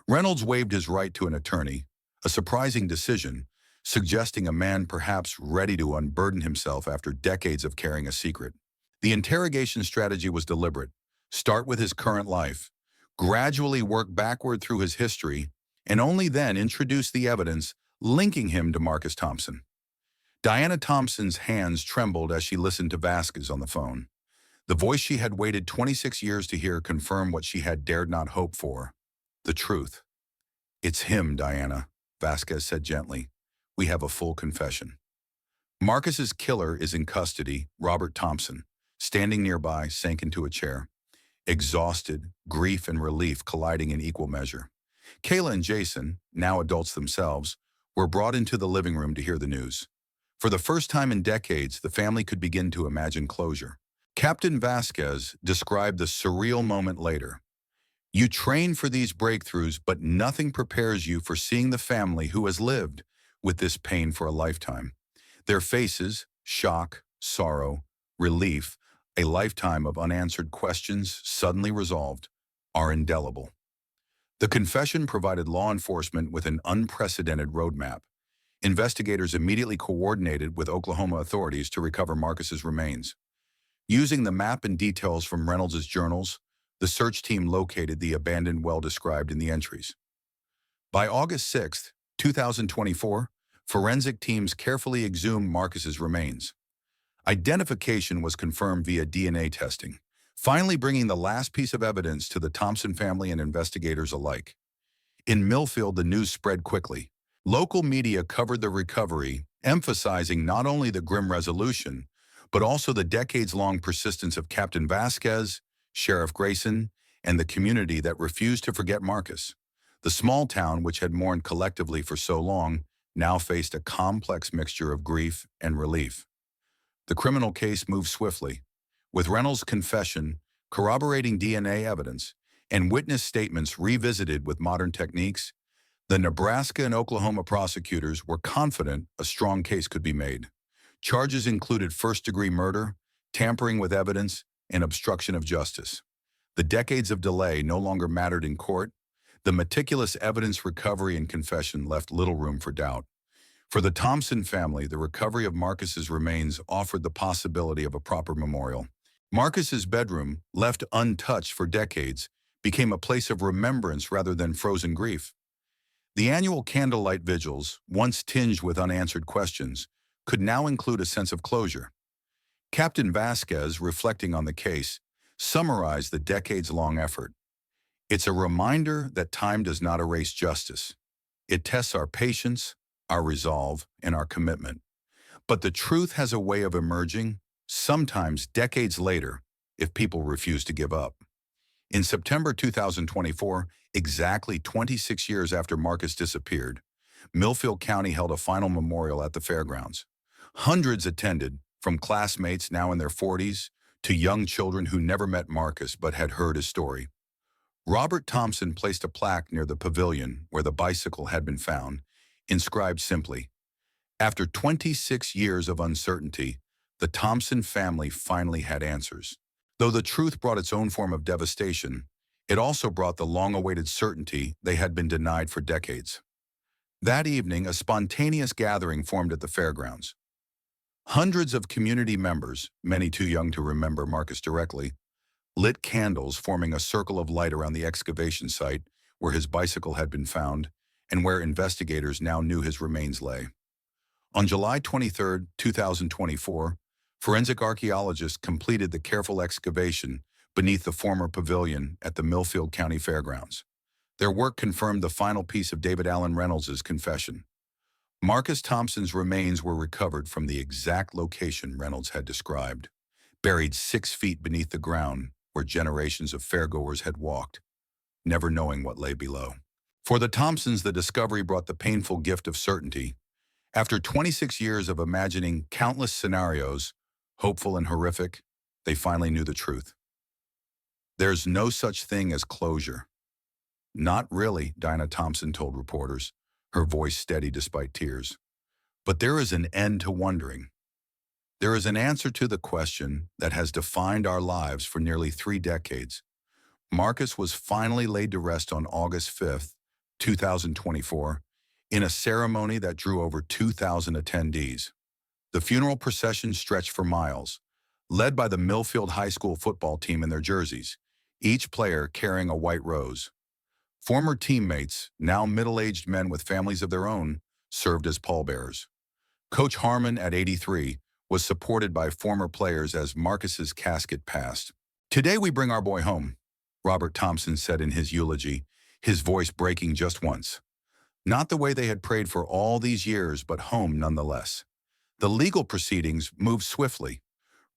Reynolds waived his right to an attorney, a surprising decision, suggesting a man perhaps ready to unburden himself after decades of carrying a secret. The interrogation strategy was deliberate. Start with his current life, gradually work backward through his history, and only then introduce the evidence linking him to Marcus Thompson. Diana Thompson's hands trembled as she listened to Vasquez on the phone. The voice she had waited 26 years to hear confirmed what she had dared not hope for: the truth. "It's him, Diana," Vasquez said gently. "We have a full confession." Marcus's killer is in custody. Robert Thompson, standing nearby, sank into a chair. Exhausted, grief and relief colliding in equal measure. Kayla and Jason, now adults themselves, were brought into the living room to hear the news. For the first time in decades, the family could begin to imagine closure. Captain Vasquez described the surreal moment later. "You train for these breakthroughs, but nothing prepares you for seeing the family who has lived with this pain for a lifetime. Their faces, shock, sorrow, relief, a lifetime of unanswered questions suddenly resolved, are indelible. The confession provided law enforcement with an unprecedented roadmap. Investigators immediately coordinated with Oklahoma authorities to recover Marcus's remains. Using the map and details from Reynolds' journals, the search team located the abandoned well described in the entries. By August 6, 2024, forensic teams carefully exhumed Marcus's remains. Identification was confirmed via DNA testing, finally bringing the last piece of evidence to the Thompson family and investigators alike. In Milfield, the news spread quickly. Local media covered the recovery, emphasizing not only the grim resolution, but also the decades-long persistence of Captain Vasquez, Sheriff Grayson, and the community that refused to forget Marcus. The small town, which had mourned collectively for so long, now faced a complex mixture of grief and relief. The criminal case moved swiftly, with Reynolds' confession, corroborating DNA evidence, and witness statements revisited with modern techniques. The Nebraska and Oklahoma prosecutors were confident a strong case could be made. Charges included first-degree murder, tampering with evidence, and obstruction of justice. The decades of delay no longer mattered in court. The meticulous evidence recovery and confession left little room for doubt. For the Thompson family, the recovery of Marcus's remains offered the possibility of a proper memorial. Marcus's bedroom, left untouched for decades, became a place of remembrance rather than frozen grief. The annual candlelight vigils, once tinged with unanswered questions, could now include a sense of closure. Captain Vasquez, reflecting on the case, summarized the decades-long effort. It's a reminder that time does not erase justice. It tests our patience, our resolve, and our commitment. But the truth has a way of emerging, sometimes decades later, if people refuse to give up. In September 2024, exactly 26 years after Marcus disappeared, Milfield County held a final memorial at the fairgrounds. Hundreds attended, from classmates now in their 40s to young children who never met Marcus but had heard his story. Robert Thompson placed a plaque near the pavilion where the bicycle had been found, inscribed simply, "After 26 years of uncertainty, the Thompson family finally had answers." Though the truth brought its own form of devastation, it also brought the long-awaited certainty they had been denied for decades. That evening, a spontaneous gathering formed at the fairgrounds. Hundreds of community members, many too young to remember Marcus directly, lit candles forming a circle of light around the excavation site where his bicycle had been found and where investigators now knew his remains lay. On July 23, 2024, forensic archaeologists completed the careful excavation beneath the former pavilion at the Milfield County Fairgrounds. Their work confirmed the final piece of David Allen Reynolds' confession. Marcus Thompson's remains were recovered from the exact location Reynolds had described, buried 6 feet beneath the ground where generations of fairgoers had walked, never knowing what lay below. For the Thompsons, the discovery brought the painful gift of certainty. After 26 years of imagining countless scenarios, hopeful and horrific, they finally knew the truth. There's no such thing as closure. Not really, Dinah Thompson told reporters, her voice steady despite tears. But there is an end to wondering. There is an answer to the question that has defined our lives for nearly 3 decades. Marcus was finally laid to rest on August 5, 2024, in a ceremony that drew over 2,000 attendees. The funeral procession stretched for miles, led by the Milfield High School football team in their jerseys, each player carrying a white rose. Former teammates, now middle-aged men with families of their own, served as pallbearers. Coach Harmon, at 83, was supported by former players as Marcus's casket passed. "Today we bring our boy home," Robert Thompson said in his eulogy, his voice breaking just once. Not the way they had prayed for all these years, but home nonetheless. The legal proceedings moved swiftly.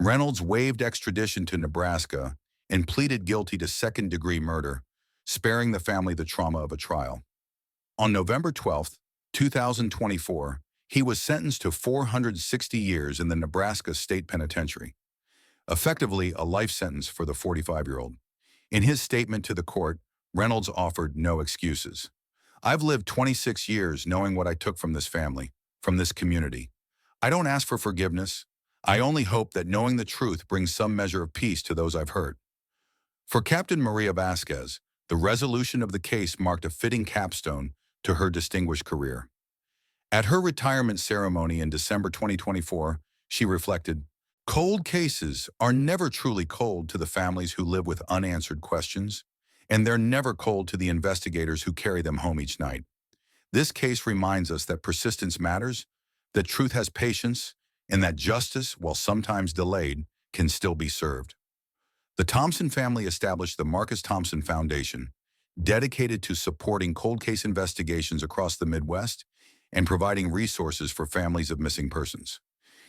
Reynolds waived extradition to Nebraska and pleaded guilty to second-degree murder, sparing the family the trauma of a trial. On November 12, 2024, he was sentenced to 460 years in the Nebraska State Penitentiary, effectively a life sentence for the 45-year-old. In his statement to the court, Reynolds offered no excuses. "I've lived 26 years knowing what I took from this family, from this community. I don't ask for forgiveness. I only hope that knowing the truth brings some measure of peace to those I've hurt. For Captain Maria Vasquez, the resolution of the case marked a fitting capstone to her distinguished career. At her retirement ceremony in December 2024, she reflected, "Cold cases are never truly cold to the families who live with unanswered questions, and they're never cold to the investigators who carry them home each night." This case reminds us that persistence matters, that truth has patience, and that justice, while sometimes delayed, can still be served. The Thompson family established the Marcus Thompson Foundation, dedicated to supporting cold case investigations across the Midwest and providing resources for families of missing persons.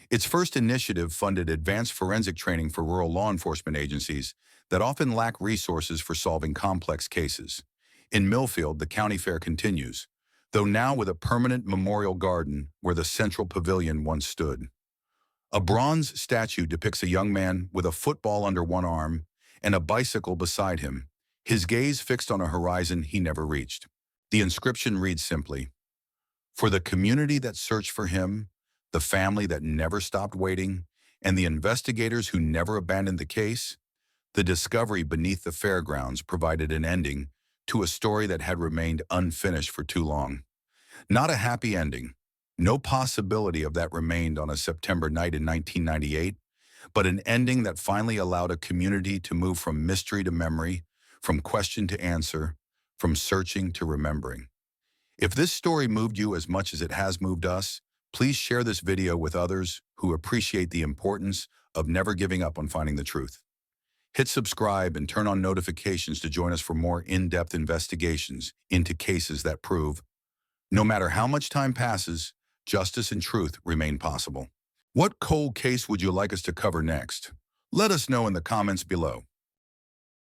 Its first initiative funded advanced forensic training for rural law enforcement agencies that often lack resources for solving complex cases. In Milfield, the county fair continues, though now with a permanent memorial garden where the central pavilion once stood. A bronze statue depicts a young man with a football under one arm and a bicycle beside him, his gaze fixed on a horizon he never reached. The inscription reads simply, "For the community that searched for him, the family that never stopped waiting, and the investigators who never abandoned the case, the discovery beneath the fairgrounds provided an ending to a story that had remained unfinished for too long." Not a happy ending. No possibility of that remained on a September night in 1998, but an ending that finally allowed a community to move from mystery to memory, from question to answer, from searching to remembering. If this story moved you as much as it has moved us, please share this video with others who appreciate the importance of never giving up on finding the truth. Hit subscribe and turn on notifications to join us for more in-depth investigations into cases that prove, no matter how much time passes, justice and truth remain possible. What cold case would you like us to cover next? Let us know in the comments below.